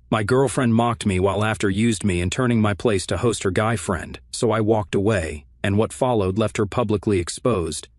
My girlfriend mocked me while after used me in turning my place to host her guy friend, so I walked away, and what followed left her publicly exposed.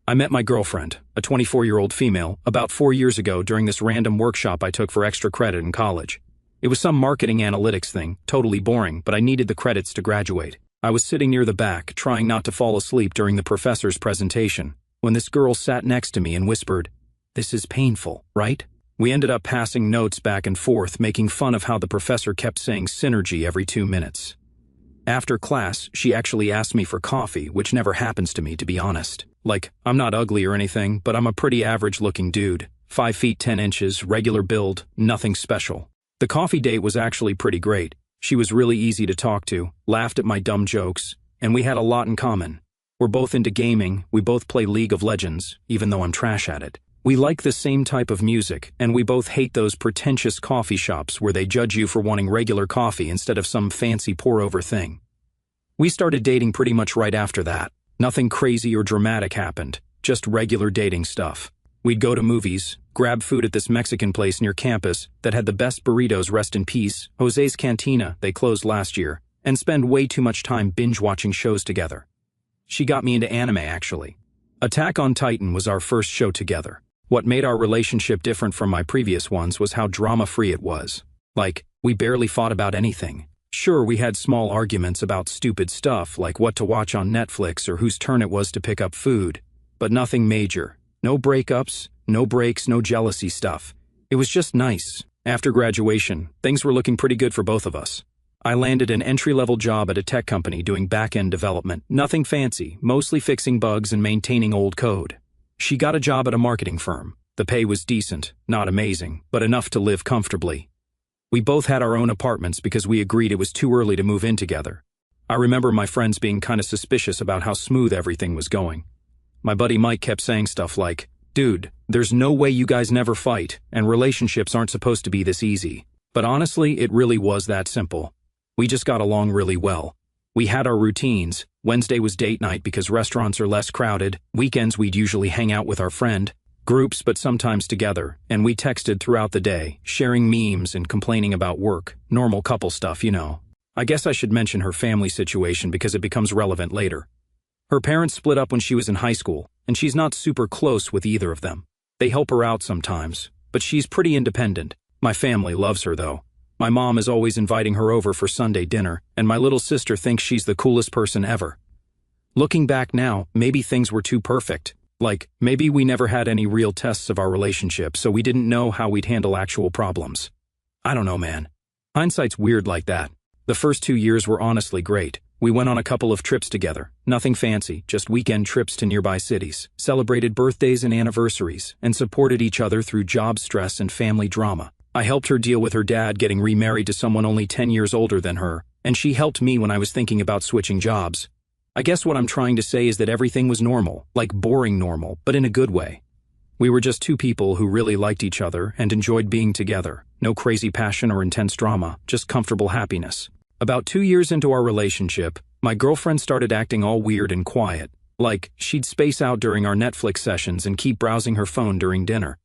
I met my girlfriend, a 24-year-old female, about 4 years ago during this random workshop I took for extra credit in college. It was some marketing analytics thing, totally boring, but I needed the credits to graduate. I was sitting near the back, trying not to fall asleep during the professor's presentation, when this girl sat next to me and whispered, "This is painful, right?" We ended up passing notes back and forth, making fun of how the professor kept saying synergy every 2 minutes. After class, she actually asked me for coffee, which never happens to me, to be honest. Like, I'm not ugly or anything, but I'm a pretty average-looking dude. 5 feet 10 inches, regular build, nothing special. The coffee date was actually pretty great. She was really easy to talk to, laughed at my dumb jokes, and we had a lot in common. We're both into gaming, we both play League of Legends, even though I'm trash at it. We like the same type of music, and we both hate those pretentious coffee shops where they judge you for wanting regular coffee instead of some fancy pour-over thing. We started dating pretty much right after that. Nothing crazy or dramatic happened, just regular dating stuff. We'd go to movies, grab food at this Mexican place near campus that had the best burritos, rest in peace, Jose's Cantina, they closed last year, and spend way too much time binge-watching shows together. She got me into anime, actually. Attack on Titan was our first show together. What made our relationship different from my previous ones was how drama-free it was. Like, we barely fought about anything. Sure, we had small arguments about stupid stuff like what to watch on Netflix or whose turn it was to pick up food, but nothing major. No breakups, no breaks, no jealousy stuff. It was just nice. After graduation, things were looking pretty good for both of us. I landed an entry-level job at a tech company doing back-end development. Nothing fancy, mostly fixing bugs and maintaining old code. She got a job at a marketing firm. The pay was decent, not amazing, but enough to live comfortably. We both had our own apartments because we agreed it was too early to move in together. I remember my friends being kind of suspicious about how smooth everything was going. My buddy Mike kept saying stuff like, "Dude, there's no way you guys never fight, and relationships aren't supposed to be this easy." But honestly, it really was that simple. We just got along really well. We had our routines. Wednesday was date night because restaurants are less crowded. Weekends we'd usually hang out with our friend. Groups, but sometimes together. And we texted throughout the day, sharing memes and complaining about work. Normal couple stuff, you know. I guess I should mention her family situation because it becomes relevant later. Her parents split up when she was in high school, and she's not super close with either of them. They help her out sometimes, but she's pretty independent. My family loves her, though. My mom is always inviting her over for Sunday dinner, and my little sister thinks she's the coolest person ever. Looking back now, maybe things were too perfect. Like, maybe we never had any real tests of our relationship, so we didn't know how we'd handle actual problems. I don't know, man. Hindsight's weird like that. The first 2 years were honestly great. We went on a couple of trips together. Nothing fancy, just weekend trips to nearby cities. Celebrated birthdays and anniversaries, and supported each other through job stress and family drama. I helped her deal with her dad getting remarried to someone only 10 years older than her, and she helped me when I was thinking about switching jobs. I guess what I'm trying to say is that everything was normal, like boring normal, but in a good way. We were just two people who really liked each other and enjoyed being together. No crazy passion or intense drama, just comfortable happiness. About 2 years into our relationship, my girlfriend started acting all weird and quiet. Like, she'd space out during our Netflix sessions and keep browsing her phone during dinner.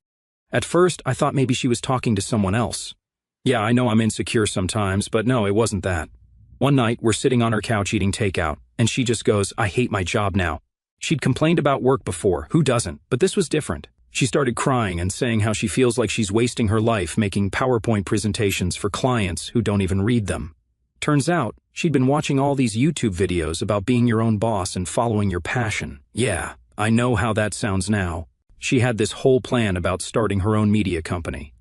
At first, I thought maybe she was talking to someone else. Yeah, I know I'm insecure sometimes, but no, it wasn't that. One night, we're sitting on her couch eating takeout, and she just goes, "I hate my job now." She'd complained about work before, who doesn't? But this was different. She started crying and saying how she feels like she's wasting her life making PowerPoint presentations for clients who don't even read them. Turns out, she'd been watching all these YouTube videos about being your own boss and following your passion. Yeah, I know how that sounds now. She had this whole plan about starting her own media company.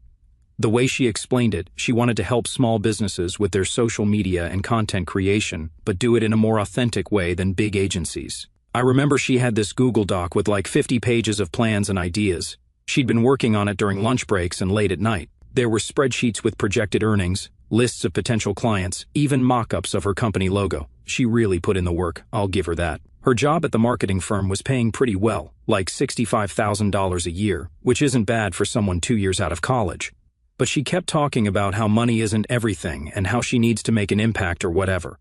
The way she explained it, she wanted to help small businesses with their social media and content creation, but do it in a more authentic way than big agencies. I remember she had this Google Doc with like 50 pages of plans and ideas. She'd been working on it during lunch breaks and late at night. There were spreadsheets with projected earnings, lists of potential clients, even mock-ups of her company logo. She really put in the work, I'll give her that. Her job at the marketing firm was paying pretty well, like $65,000 a year, which isn't bad for someone 2 years out of college. But she kept talking about how money isn't everything and how she needs to make an impact or whatever.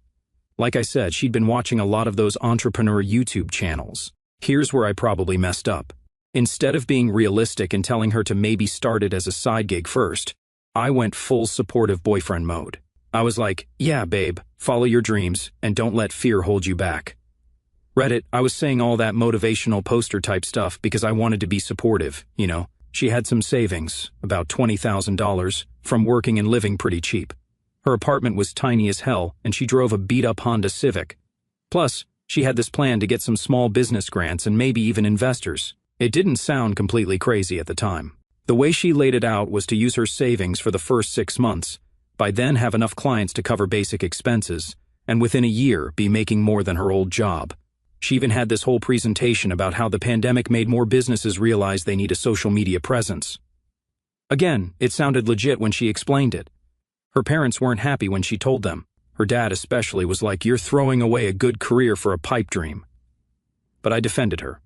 Like I said, she'd been watching a lot of those entrepreneur YouTube channels. Here's where I probably messed up. Instead of being realistic and telling her to maybe start it as a side gig first, I went full supportive boyfriend mode. I was like, yeah, babe, follow your dreams, and don't let fear hold you back. Reddit, I was saying all that motivational poster type stuff because I wanted to be supportive, you know. She had some savings, about $20,000, from working and living pretty cheap. Her apartment was tiny as hell, and she drove a beat-up Honda Civic. Plus, she had this plan to get some small business grants and maybe even investors. It didn't sound completely crazy at the time. The way she laid it out was to use her savings for the first 6 months, by then have enough clients to cover basic expenses, and within a year be making more than her old job. She even had this whole presentation about how the pandemic made more businesses realize they need a social media presence. Again, it sounded legit when she explained it. Her parents weren't happy when she told them. Her dad especially was like, "You're throwing away a good career for a pipe dream." But I defended her.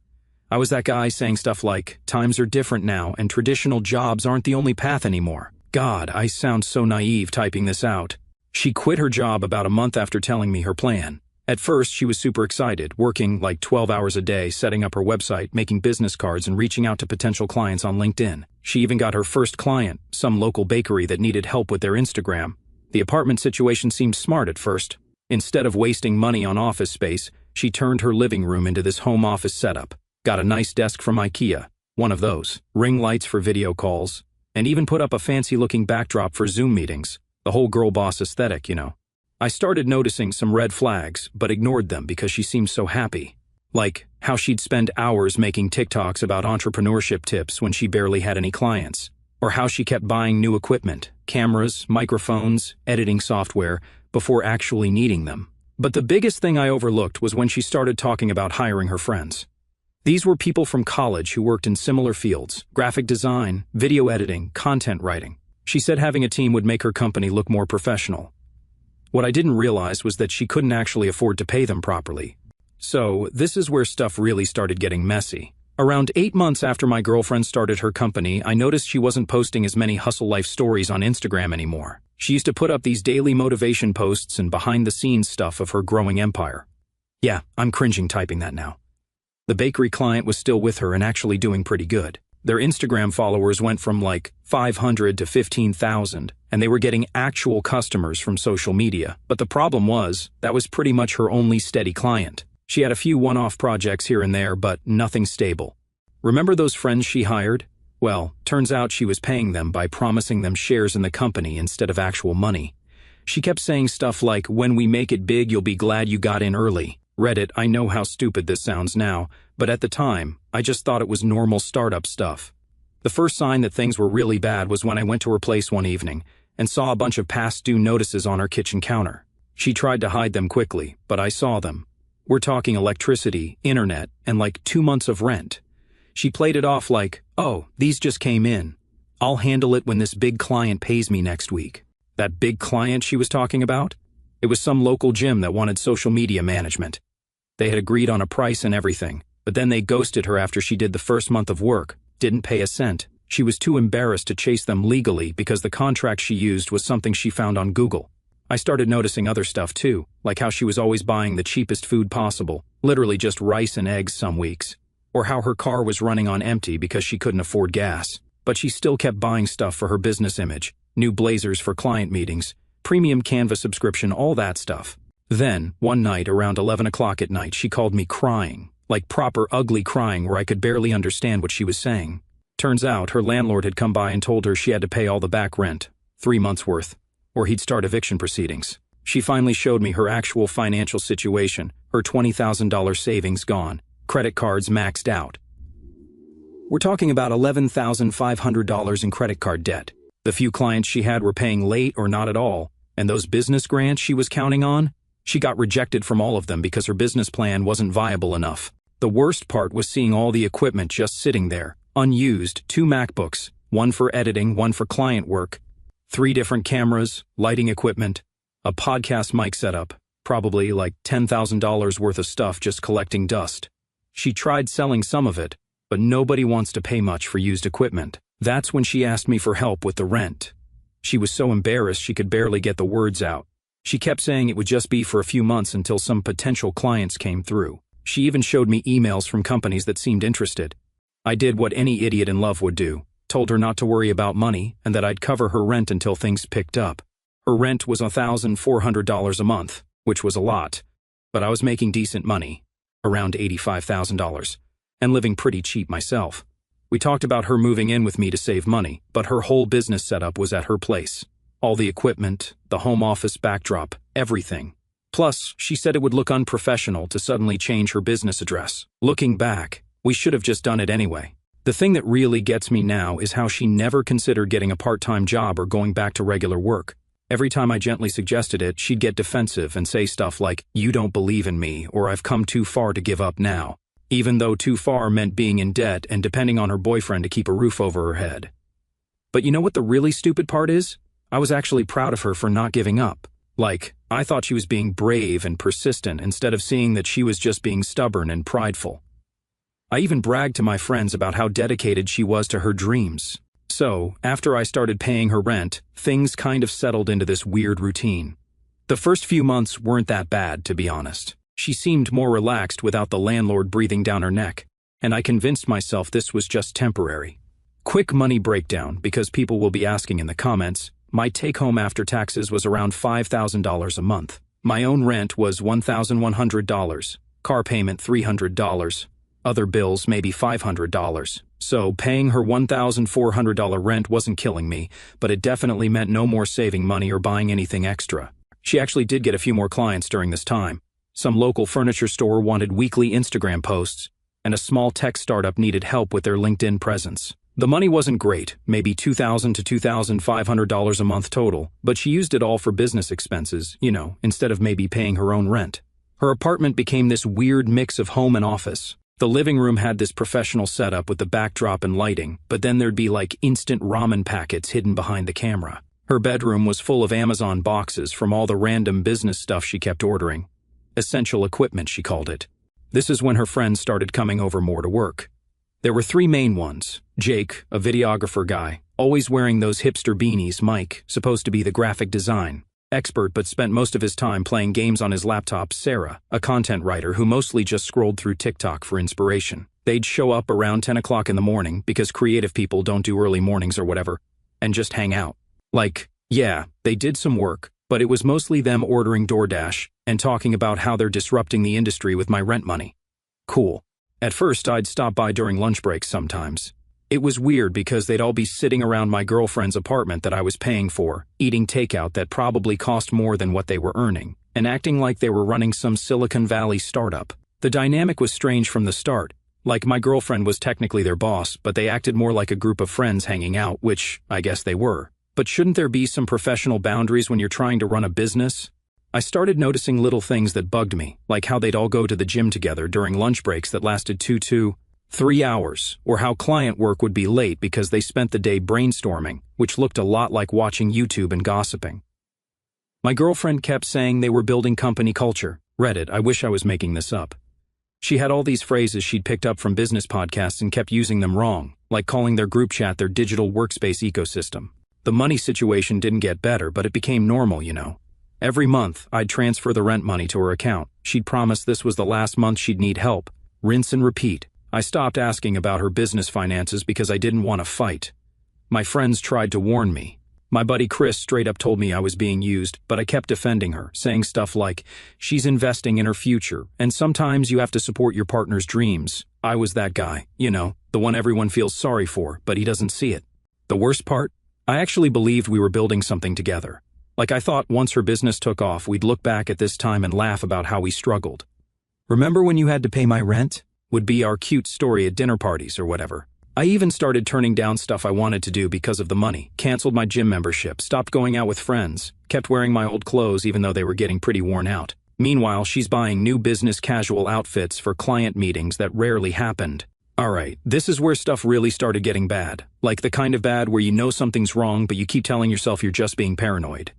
I was that guy saying stuff like, times are different now and traditional jobs aren't the only path anymore. God, I sound so naive typing this out. She quit her job about a month after telling me her plan. At first, she was super excited, working like 12 hours a day, setting up her website, making business cards, and reaching out to potential clients on LinkedIn. She even got her first client, some local bakery that needed help with their Instagram. The apartment situation seemed smart at first. Instead of wasting money on office space, she turned her living room into this home office setup. Got a nice desk from IKEA, one of those, ring lights for video calls, and even put up a fancy-looking backdrop for Zoom meetings. The whole girl boss aesthetic, you know. I started noticing some red flags, but ignored them because she seemed so happy. Like how she'd spend hours making TikToks about entrepreneurship tips when she barely had any clients. Or how she kept buying new equipment, cameras, microphones, editing software, before actually needing them. But the biggest thing I overlooked was when she started talking about hiring her friends. These were people from college who worked in similar fields: graphic design, video editing, content writing. She said having a team would make her company look more professional. What I didn't realize was that she couldn't actually afford to pay them properly. So, this is where stuff really started getting messy. Around 8 months after my girlfriend started her company, I noticed she wasn't posting as many hustle life stories on Instagram anymore. She used to put up these daily motivation posts and behind-the-scenes stuff of her growing empire. Yeah, I'm cringing typing that now. The bakery client was still with her and actually doing pretty good. Their Instagram followers went from like 500 to 15,000, and they were getting actual customers from social media. But the problem was, that was pretty much her only steady client. She had a few one-off projects here and there, but nothing stable. Remember those friends she hired? Well, turns out she was paying them by promising them shares in the company instead of actual money. She kept saying stuff like, "When we make it big, you'll be glad you got in early." Reddit, I know how stupid this sounds now, but at the time, I just thought it was normal startup stuff. The first sign that things were really bad was when I went to her place one evening and saw a bunch of past due notices on her kitchen counter. She tried to hide them quickly, but I saw them. We're talking electricity, internet, and like 2 months of rent. She played it off like, "Oh, these just came in. I'll handle it when this big client pays me next week." That big client she was talking about? It was some local gym that wanted social media management. They had agreed on a price and everything, but then they ghosted her after she did the first month of work, didn't pay a cent. She was too embarrassed to chase them legally because the contract she used was something she found on Google. I started noticing other stuff too, like how she was always buying the cheapest food possible, literally just rice and eggs some weeks, or how her car was running on empty because she couldn't afford gas. But she still kept buying stuff for her business image, new blazers for client meetings, premium Canva subscription, all that stuff. Then, one night around 11 o'clock at night, she called me crying, like proper ugly crying where I could barely understand what she was saying. Turns out her landlord had come by and told her she had to pay all the back rent, 3 months worth, or he'd start eviction proceedings. She finally showed me her actual financial situation, her $20,000 savings gone, credit cards maxed out. We're talking about $11,500 in credit card debt. The few clients she had were paying late or not at all, and those business grants she was counting on, she got rejected from all of them because her business plan wasn't viable enough. The worst part was seeing all the equipment just sitting there, unused, 2 MacBooks, one for editing, one for client work, 3 different cameras, lighting equipment, a podcast mic setup, probably like $10,000 worth of stuff just collecting dust. She tried selling some of it, but nobody wants to pay much for used equipment. That's when she asked me for help with the rent. She was so embarrassed she could barely get the words out. She kept saying it would just be for a few months until some potential clients came through. She even showed me emails from companies that seemed interested. I did what any idiot in love would do. told her not to worry about money and that I'd cover her rent until things picked up. Her rent was $1,400 a month, which was a lot, but I was making decent money, around $85,000, and living pretty cheap myself. We talked about her moving in with me to save money, but her whole business setup was at her place. All the equipment, the home office backdrop, everything. Plus, she said it would look unprofessional to suddenly change her business address. Looking back, we should have just done it anyway. The thing that really gets me now is how she never considered getting a part-time job or going back to regular work. Every time I gently suggested it, she'd get defensive and say stuff like, "You don't believe in me," or "I've come too far to give up now," even though too far meant being in debt and depending on her boyfriend to keep a roof over her head. But you know what the really stupid part is? I was actually proud of her for not giving up. Like, I thought she was being brave and persistent instead of seeing that she was just being stubborn and prideful. I even bragged to my friends about how dedicated she was to her dreams. So, after I started paying her rent, things kind of settled into this weird routine. The first few months weren't that bad, to be honest. She seemed more relaxed without the landlord breathing down her neck, and I convinced myself this was just temporary. Quick money breakdown, because people will be asking in the comments. My take-home after taxes was around $5,000 a month. My own rent was $1,100, car payment $300, other bills maybe $500. So paying her $1,400 rent wasn't killing me, but it definitely meant no more saving money or buying anything extra. She actually did get a few more clients during this time. Some local furniture store wanted weekly Instagram posts, and a small tech startup needed help with their LinkedIn presence. The money wasn't great, maybe $2,000 to $2,500 a month total, but she used it all for business expenses, instead of maybe paying her own rent. Her apartment became this weird mix of home and office. The living room had this professional setup with the backdrop and lighting, but then there'd be like instant ramen packets hidden behind the camera. Her bedroom was full of Amazon boxes from all the random business stuff she kept ordering. Essential equipment, she called it. This is when her friends started coming over more to work. There were three main ones. Jake, a videographer guy, always wearing those hipster beanies. Mike, supposed to be the graphic design expert but spent most of his time playing games on his laptop. Sarah, a content writer who mostly just scrolled through TikTok for inspiration. They'd show up around 10 o'clock in the morning because creative people don't do early mornings or whatever, and just hang out. Like, yeah, they did some work, but it was mostly them ordering DoorDash and talking about how they're disrupting the industry with my rent money. Cool. At first, I'd stop by during lunch breaks sometimes. It was weird because they'd all be sitting around my girlfriend's apartment that I was paying for, eating takeout that probably cost more than what they were earning, and acting like they were running some Silicon Valley startup. The dynamic was strange from the start. Like, my girlfriend was technically their boss, but they acted more like a group of friends hanging out, which I guess they were. But shouldn't there be some professional boundaries when you're trying to run a business? I started noticing little things that bugged me, like how they'd all go to the gym together during lunch breaks that lasted 2 to 3 hours, or how client work would be late because they spent the day brainstorming, which looked a lot like watching YouTube and gossiping. My girlfriend kept saying they were building company culture. Reddit, I wish I was making this up. She had all these phrases she'd picked up from business podcasts and kept using them wrong, like calling their group chat their digital workspace ecosystem. The money situation didn't get better, but it became normal, Every month, I'd transfer the rent money to her account. She'd promised this was the last month she'd need help. Rinse and repeat. I stopped asking about her business finances because I didn't want to fight. My friends tried to warn me. My buddy Chris straight up told me I was being used, but I kept defending her, saying stuff like, she's investing in her future, and sometimes you have to support your partner's dreams. I was that guy, the one everyone feels sorry for, but he doesn't see it. The worst part? I actually believed we were building something together. Like, I thought once her business took off, we'd look back at this time and laugh about how we struggled. Remember when you had to pay my rent? Would be our cute story at dinner parties or whatever. I even started turning down stuff I wanted to do because of the money, canceled my gym membership, stopped going out with friends, kept wearing my old clothes even though they were getting pretty worn out. Meanwhile, she's buying new business casual outfits for client meetings that rarely happened. Alright, this is where stuff really started getting bad. Like the kind of bad where you know something's wrong but you keep telling yourself you're just being paranoid.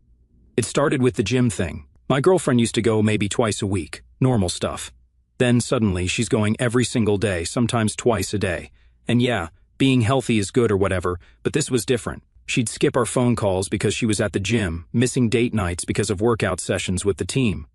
It started with the gym thing. My girlfriend used to go maybe twice a week, normal stuff. Then suddenly she's going every single day, sometimes twice a day. And yeah, being healthy is good or whatever, but this was different. She'd skip our phone calls because she was at the gym, missing date nights because of workout sessions with the team.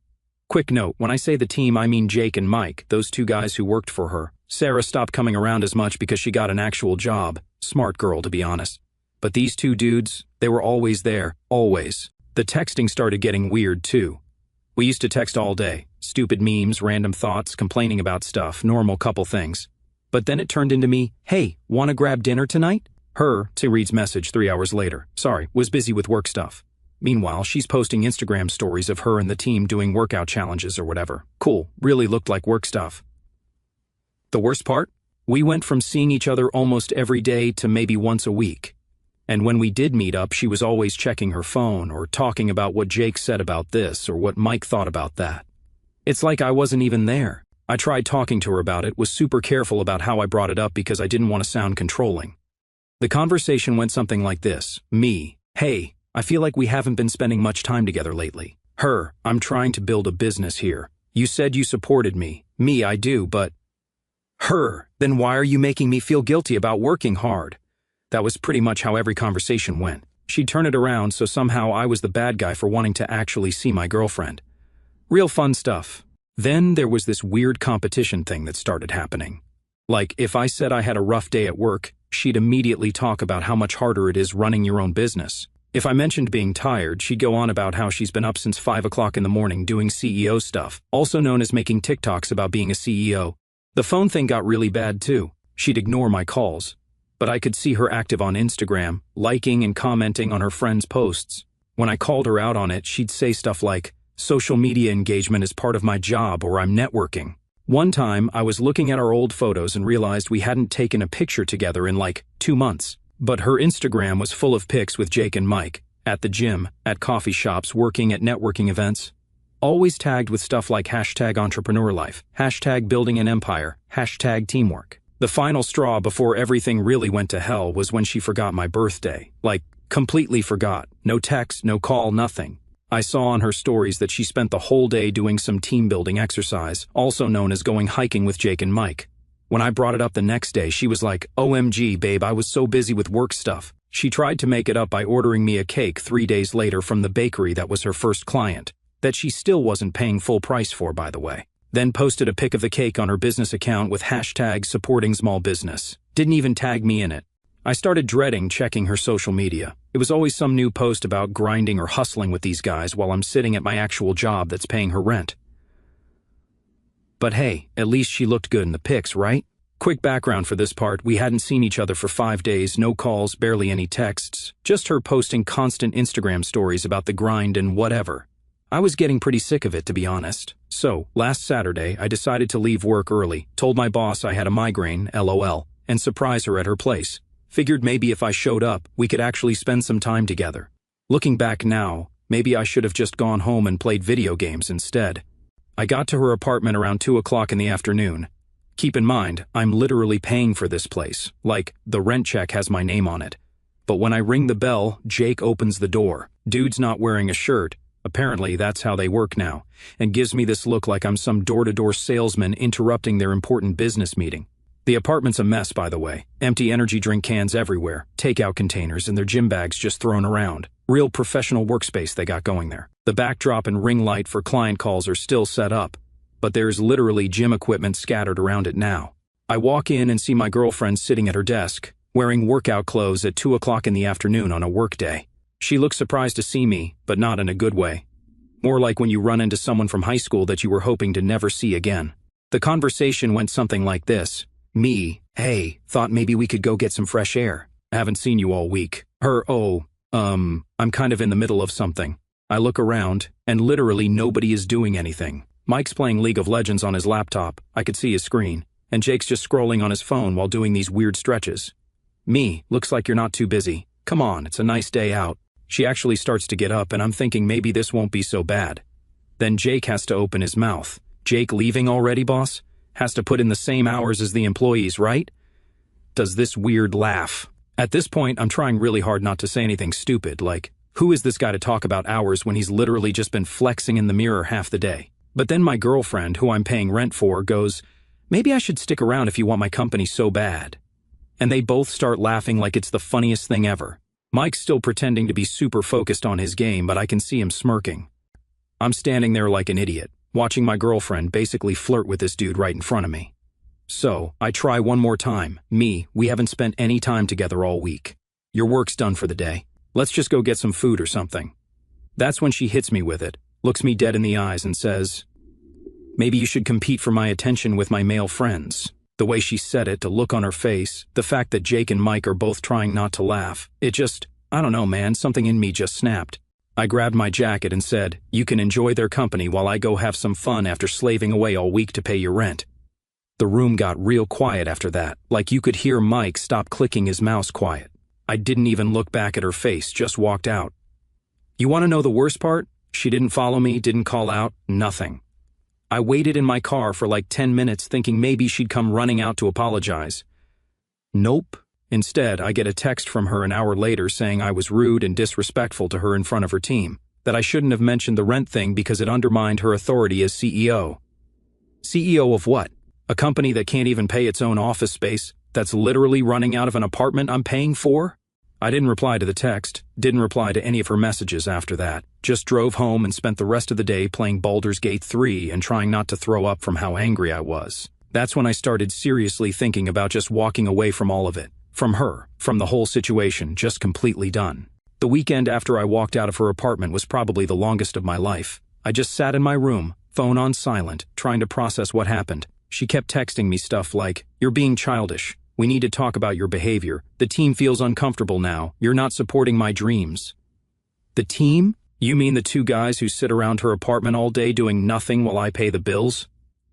Quick note, when I say the team, I mean Jake and Mike, those two guys who worked for her. Sarah stopped coming around as much because she got an actual job. Smart girl, to be honest. But these two dudes, they were always there, always. The texting started getting weird too. We used to text all day, stupid memes, random thoughts, complaining about stuff, normal couple things. But then it turned into me, hey, wanna grab dinner tonight? Her, to Reed's message 3 hours later, sorry, was busy with work stuff. Meanwhile, she's posting Instagram stories of her and the team doing workout challenges or whatever. Cool, really looked like work stuff. The worst part? We went from seeing each other almost every day to maybe once a week. And when we did meet up, she was always checking her phone or talking about what Jake said about this or what Mike thought about that. It's like I wasn't even there. I tried talking to her about it, was super careful about how I brought it up because I didn't want to sound controlling. The conversation went something like this. Me, hey, I feel like we haven't been spending much time together lately. Her, I'm trying to build a business here. You said you supported me. Me, I do, but... Her, then why are you making me feel guilty about working hard? That was pretty much how every conversation went. She'd turn it around, so somehow I was the bad guy for wanting to actually see my girlfriend. Real fun stuff. Then there was this weird competition thing that started happening. Like, if I said I had a rough day at work, she'd immediately talk about how much harder it is running your own business. If I mentioned being tired, she'd go on about how she's been up since 5 o'clock in the morning doing CEO stuff, also known as making TikToks about being a CEO. The phone thing got really bad too. She'd ignore my calls. But I could see her active on Instagram, liking and commenting on her friends' posts. When I called her out on it, she'd say stuff like, social media engagement is part of my job or I'm networking. One time, I was looking at our old photos and realized we hadn't taken a picture together in like 2 months. But her Instagram was full of pics with Jake and Mike, at the gym, at coffee shops, working at networking events. Always tagged with stuff like hashtag entrepreneur life, hashtag building an empire, hashtag teamwork. The final straw before everything really went to hell was when she forgot my birthday. Like, completely forgot. No text, no call, nothing. I saw on her stories that she spent the whole day doing some team-building exercise, also known as going hiking with Jake and Mike. When I brought it up the next day, she was like, OMG, babe, I was so busy with work stuff. She tried to make it up by ordering me a cake 3 days later from the bakery that was her first client, that she still wasn't paying full price for, by the way. Then posted a pic of the cake on her business account with hashtag supporting small business. Didn't even tag me in it. I started dreading checking her social media. It was always some new post about grinding or hustling with these guys while I'm sitting at my actual job that's paying her rent. But hey, at least she looked good in the pics, right? Quick background for this part, we hadn't seen each other for 5 days, no calls, barely any texts, just her posting constant Instagram stories about the grind and whatever. I was getting pretty sick of it, to be honest. So, last Saturday, I decided to leave work early, told my boss I had a migraine, LOL, and surprise her at her place. Figured maybe if I showed up, we could actually spend some time together. Looking back now, maybe I should have just gone home and played video games instead. I got to her apartment around 2 o'clock in the afternoon. Keep in mind, I'm literally paying for this place, like, the rent check has my name on it. But when I ring the bell, Jake opens the door. Dude's not wearing a shirt. Apparently, that's how they work now, and gives me this look like I'm some door-to-door salesman interrupting their important business meeting. The apartment's a mess, by the way. Empty energy drink cans everywhere, takeout containers, and their gym bags just thrown around. Real professional workspace they got going there. The backdrop and ring light for client calls are still set up, but there's literally gym equipment scattered around it now. I walk in and see my girlfriend sitting at her desk, wearing workout clothes at 2 o'clock in the afternoon on a work day. She looks surprised to see me, but not in a good way. More like when you run into someone from high school that you were hoping to never see again. The conversation went something like this. Me, hey, thought maybe we could go get some fresh air. Haven't seen you all week. Her, I'm kind of in the middle of something. I look around, and literally nobody is doing anything. Mike's playing League of Legends on his laptop. I could see his screen. And Jake's just scrolling on his phone while doing these weird stretches. Me, looks like you're not too busy. Come on, it's a nice day out. She actually starts to get up, and I'm thinking maybe this won't be so bad. Then Jake has to open his mouth. Jake leaving already, boss? Has to put in the same hours as the employees, right? Does this weird laugh. At this point, I'm trying really hard not to say anything stupid, like, who is this guy to talk about hours when he's literally just been flexing in the mirror half the day? But then my girlfriend, who I'm paying rent for, goes, maybe I should stick around if you want my company so bad. And they both start laughing like it's the funniest thing ever. Mike's still pretending to be super focused on his game, but I can see him smirking. I'm standing there like an idiot, watching my girlfriend basically flirt with this dude right in front of me. So, I try one more time. We haven't spent any time together all week. Your work's done for the day. Let's just go get some food or something. That's when she hits me with it, looks me dead in the eyes and says, maybe you should compete for my attention with my male friends. The way she said it, the look on her face, the fact that Jake and Mike are both trying not to laugh, it just, I don't know man, something in me just snapped. I grabbed my jacket and said, you can enjoy their company while I go have some fun after slaving away all week to pay your rent. The room got real quiet after that, like you could hear Mike stop clicking his mouse quiet. I didn't even look back at her face, just walked out. You want to know the worst part? She didn't follow me, didn't call out, nothing. I waited in my car for like 10 minutes thinking maybe she'd come running out to apologize. Nope. Instead, I get a text from her an hour later saying I was rude and disrespectful to her in front of her team, that I shouldn't have mentioned the rent thing because it undermined her authority as CEO. CEO of what? A company that can't even pay its own office space, that's literally running out of an apartment I'm paying for? I didn't reply to the text, didn't reply to any of her messages after that, just drove home and spent the rest of the day playing Baldur's Gate 3 and trying not to throw up from how angry I was. That's when I started seriously thinking about just walking away from all of it. From her, from the whole situation, just completely done. The weekend after I walked out of her apartment was probably the longest of my life. I just sat in my room, phone on silent, trying to process what happened. She kept texting me stuff like, "You're being childish. We need to talk about your behavior. The team feels uncomfortable now. You're not supporting my dreams." The team? You mean the two guys who sit around her apartment all day doing nothing while I pay the bills?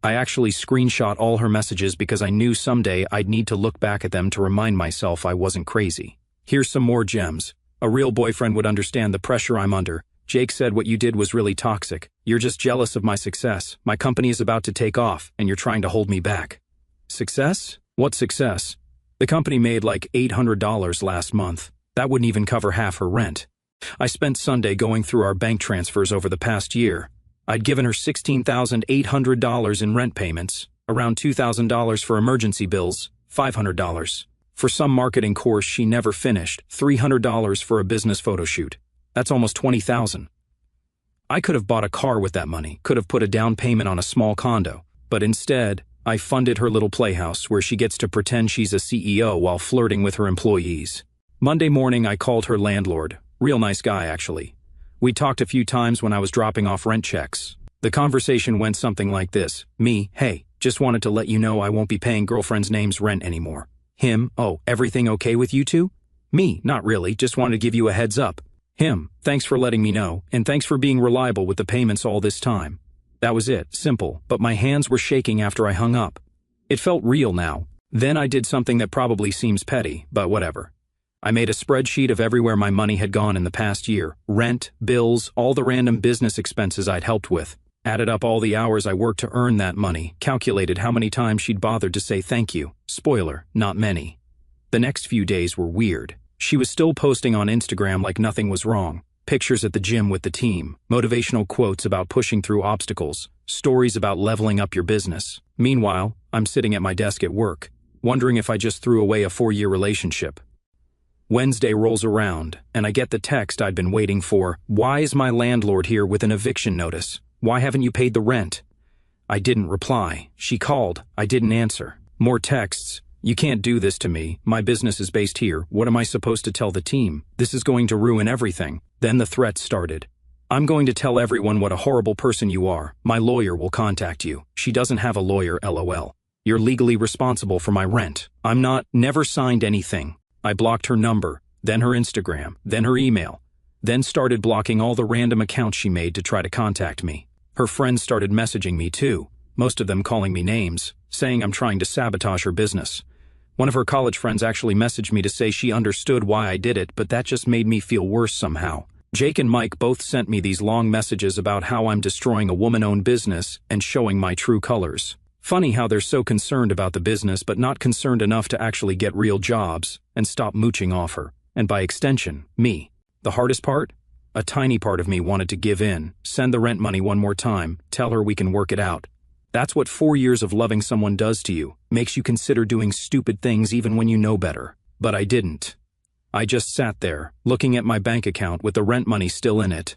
I actually screenshot all her messages because I knew someday I'd need to look back at them to remind myself I wasn't crazy. Here's some more gems. A real boyfriend would understand the pressure I'm under. Jake said what you did was really toxic. You're just jealous of my success. My company is about to take off, and you're trying to hold me back. Success? What success? The company made like $800 last month. That wouldn't even cover half her rent. I spent Sunday going through our bank transfers over the past year. I'd given her $16,800 in rent payments, around $2,000 for emergency bills, $500. For some marketing course she never finished, $300 for a business photo shoot. That's almost $20,000. I could have bought a car with that money, could have put a down payment on a small condo, but instead, I funded her little playhouse where she gets to pretend she's a CEO while flirting with her employees. Monday morning I called her landlord, real nice guy actually. We talked a few times when I was dropping off rent checks. The conversation went something like this. Me, hey, just wanted to let you know I won't be paying girlfriend's name's rent anymore. Him, oh, everything okay with you two? Me, not really, just wanted to give you a heads up. Him, thanks for letting me know, and thanks for being reliable with the payments all this time. That was it, simple, but my hands were shaking after I hung up. It felt real now. Then I did something that probably seems petty, but whatever. I made a spreadsheet of everywhere my money had gone in the past year. Rent, bills, all the random business expenses I'd helped with. Added up all the hours I worked to earn that money, calculated how many times she'd bothered to say thank you. Spoiler, not many. The next few days were weird. She was still posting on Instagram like nothing was wrong. Pictures at the gym with the team, motivational quotes about pushing through obstacles, stories about leveling up your business. Meanwhile, I'm sitting at my desk at work, wondering if I just threw away a 4-year relationship. Wednesday rolls around, and I get the text I'd been waiting for. Why is my landlord here with an eviction notice? Why haven't you paid the rent? I didn't reply. She called. I didn't answer. More texts. You can't do this to me. My business is based here. What am I supposed to tell the team? This is going to ruin everything. Then the threats started. I'm going to tell everyone what a horrible person you are. My lawyer will contact you. She doesn't have a lawyer, LOL. You're legally responsible for my rent. I'm not, never signed anything. I blocked her number, then her Instagram, then her email, then started blocking all the random accounts she made to try to contact me. Her friends started messaging me too, most of them calling me names, saying I'm trying to sabotage her business. One of her college friends actually messaged me to say she understood why I did it, but that just made me feel worse somehow. Jake and Mike both sent me these long messages about how I'm destroying a woman-owned business and showing my true colors. Funny how they're so concerned about the business but not concerned enough to actually get real jobs and stop mooching off her. And by extension, me. The hardest part? A tiny part of me wanted to give in, send the rent money one more time, tell her we can work it out. That's what 4 years of loving someone does to you, makes you consider doing stupid things even when you know better. But I didn't. I just sat there, looking at my bank account with the rent money still in it,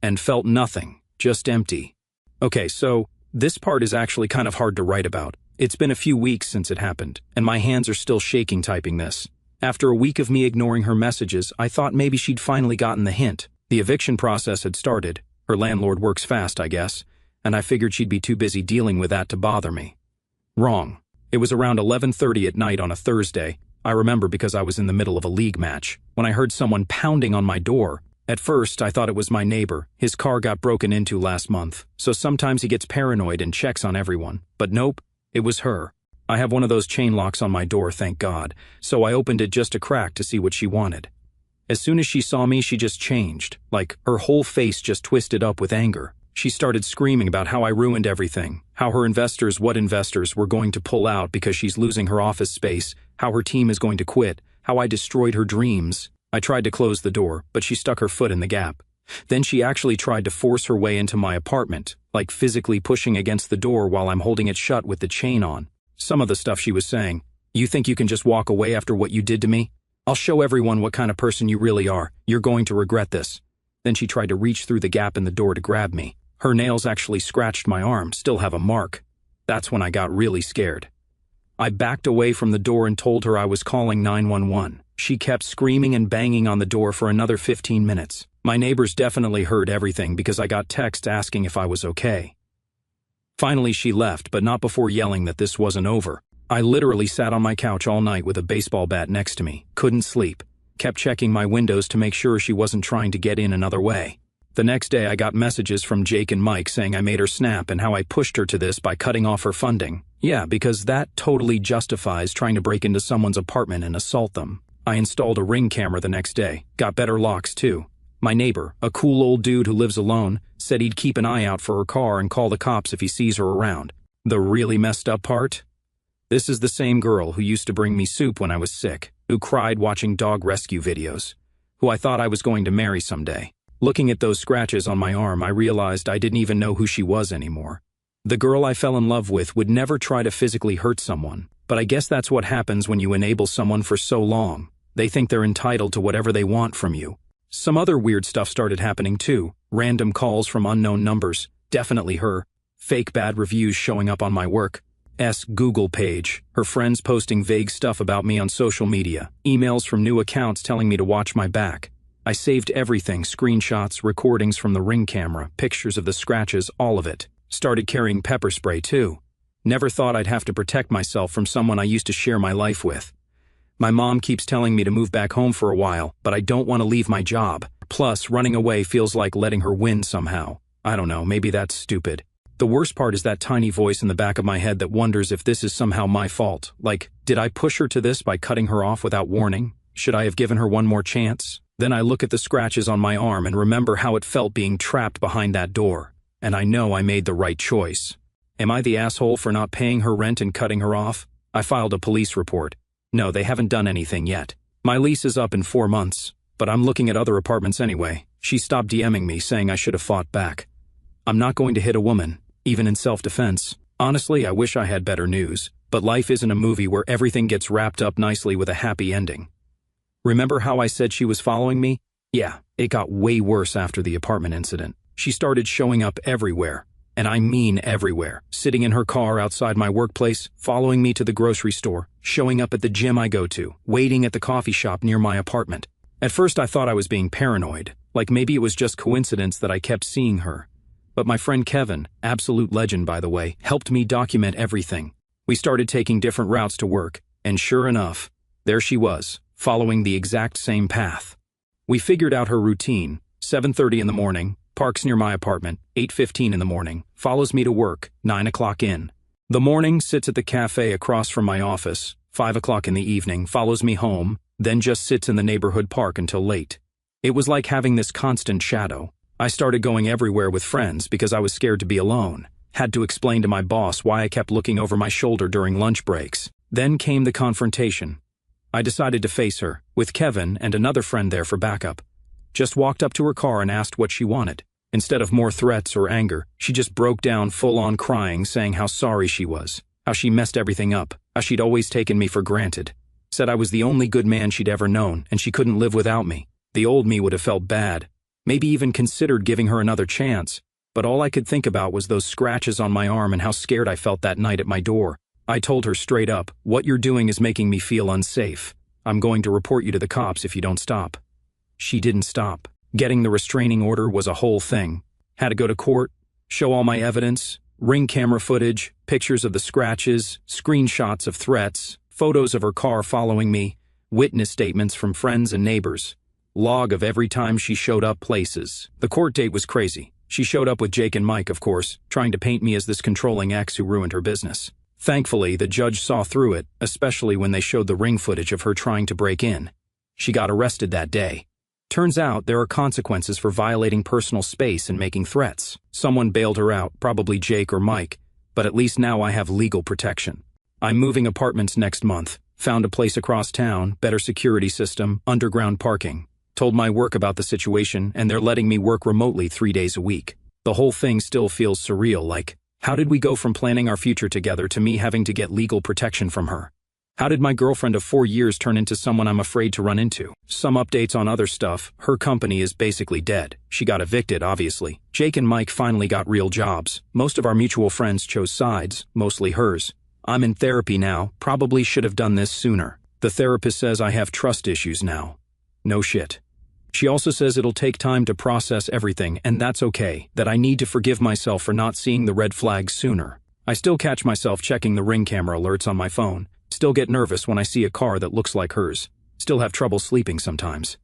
and felt nothing, just empty. Okay, so this part is actually kind of hard to write about. It's been a few weeks since it happened, and my hands are still shaking typing this. After a week of me ignoring her messages, I thought maybe she'd finally gotten the hint. The eviction process had started. Her landlord works fast, I guess, and I figured she'd be too busy dealing with that to bother me. Wrong. It was around 11:30 at night on a Thursday. I remember because I was in the middle of a league match, when I heard someone pounding on my door. At first, I thought it was my neighbor. His car got broken into last month, so sometimes he gets paranoid and checks on everyone. But nope, it was her. I have one of those chain locks on my door, thank God, so I opened it just a crack to see what she wanted. As soon as she saw me, she just changed. Like, her whole face just twisted up with anger. She started screaming about how I ruined everything, how her investors were going to pull out because she's losing her office space, how her team is going to quit, how I destroyed her dreams. I tried to close the door, but she stuck her foot in the gap. Then she actually tried to force her way into my apartment, like physically pushing against the door while I'm holding it shut with the chain on. Some of the stuff she was saying, "You think you can just walk away after what you did to me? I'll show everyone what kind of person you really are. You're going to regret this." Then she tried to reach through the gap in the door to grab me. Her nails actually scratched my arm, still have a mark. That's when I got really scared. I backed away from the door and told her I was calling 911. She kept screaming and banging on the door for another 15 minutes. My neighbors definitely heard everything because I got texts asking if I was okay. Finally, she left, but not before yelling that this wasn't over. I literally sat on my couch all night with a baseball bat next to me, couldn't sleep, kept checking my windows to make sure she wasn't trying to get in another way. The next day, I got messages from Jake and Mike saying I made her snap and how I pushed her to this by cutting off her funding. Yeah, because that totally justifies trying to break into someone's apartment and assault them. I installed a Ring camera the next day, got better locks too. My neighbor, a cool old dude who lives alone, said he'd keep an eye out for her car and call the cops if he sees her around. The really messed up part? This is the same girl who used to bring me soup when I was sick, who cried watching dog rescue videos, who I thought I was going to marry someday. Looking at those scratches on my arm, I realized I didn't even know who she was anymore. The girl I fell in love with would never try to physically hurt someone, but I guess that's what happens when you enable someone for so long. They think they're entitled to whatever they want from you. Some other weird stuff started happening too. Random calls from unknown numbers, definitely her. Fake bad reviews showing up on my work's Google page. Her friends posting vague stuff about me on social media. Emails from new accounts telling me to watch my back. I saved everything, screenshots, recordings from the Ring camera, pictures of the scratches, all of it. Started carrying pepper spray too. Never thought I'd have to protect myself from someone I used to share my life with. My mom keeps telling me to move back home for a while, but I don't want to leave my job. Plus, running away feels like letting her win somehow. I don't know, maybe that's stupid. The worst part is that tiny voice in the back of my head that wonders if this is somehow my fault. Like, did I push her to this by cutting her off without warning? Should I have given her one more chance? Then I look at the scratches on my arm and remember how it felt being trapped behind that door. And I know I made the right choice. Am I the asshole for not paying her rent and cutting her off? I filed a police report. No, they haven't done anything yet. My lease is up in 4 months, but I'm looking at other apartments anyway. She stopped DMing me saying I should have fought back. I'm not going to hit a woman, even in self-defense. Honestly, I wish I had better news, but life isn't a movie where everything gets wrapped up nicely with a happy ending. Remember how I said she was following me? Yeah, it got way worse after the apartment incident. She started showing up everywhere, and I mean everywhere. Sitting in her car outside my workplace, following me to the grocery store, showing up at the gym I go to, waiting at the coffee shop near my apartment. At first I thought I was being paranoid, like maybe it was just coincidence that I kept seeing her. But my friend Kevin, absolute legend by the way, helped me document everything. We started taking different routes to work, and sure enough, there she was, following the exact same path. We figured out her routine: 7:30 in the morning, parks near my apartment, 8:15 in the morning, follows me to work, 9 o'clock in the morning, sits at the cafe across from my office, 5 o'clock in the evening, follows me home, then just sits in the neighborhood park until late. It was like having this constant shadow. I started going everywhere with friends because I was scared to be alone. Had to explain to my boss why I kept looking over my shoulder during lunch breaks. Then came the confrontation. I decided to face her, with Kevin and another friend there for backup. Just walked up to her car and asked what she wanted. Instead of more threats or anger, she just broke down full-on crying, saying how sorry she was, how she messed everything up, how she'd always taken me for granted. Said I was the only good man she'd ever known, and she couldn't live without me. The old me would have felt bad, maybe even considered giving her another chance, but all I could think about was those scratches on my arm and how scared I felt that night at my door. I told her straight up, "What you're doing is making me feel unsafe. I'm going to report you to the cops if you don't stop." She didn't stop. Getting the restraining order was a whole thing. Had to go to court, show all my evidence, ring camera footage, pictures of the scratches, screenshots of threats, photos of her car following me, witness statements from friends and neighbors, log of every time she showed up places. The court date was crazy. She showed up with Jake and Mike, of course, trying to paint me as this controlling ex who ruined her business. Thankfully, the judge saw through it, especially when they showed the ring footage of her trying to break in. She got arrested that day. Turns out there are consequences for violating personal space and making threats. Someone bailed her out, probably Jake or Mike, but at least now I have legal protection. I'm moving apartments next month. Found a place across town, better security system, underground parking. Told my work about the situation, and they're letting me work remotely 3 days a week. The whole thing still feels surreal, like, how did we go from planning our future together to me having to get legal protection from her? How did my girlfriend of 4 years turn into someone I'm afraid to run into? Some updates on other stuff. Her company is basically dead. She got evicted, obviously. Jake and Mike finally got real jobs. Most of our mutual friends chose sides, mostly hers. I'm in therapy now. Probably should have done this sooner. The therapist says I have trust issues now. No shit. She also says it'll take time to process everything, and that's okay. That I need to forgive myself for not seeing the red flags sooner. I still catch myself checking the ring camera alerts on my phone. Still get nervous when I see a car that looks like hers. Still have trouble sleeping sometimes.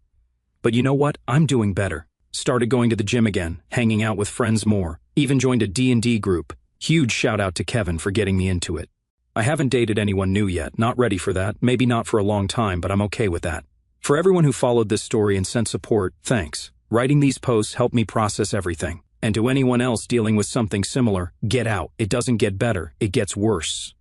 But you know what? I'm doing better. Started going to the gym again, hanging out with friends more. Even joined a D&D group. Huge shout out to Kevin for getting me into it. I haven't dated anyone new yet, not ready for that, maybe not for a long time, but I'm okay with that. For everyone who followed this story and sent support, thanks. Writing these posts helped me process everything. And to anyone else dealing with something similar, get out. It doesn't get better, it gets worse.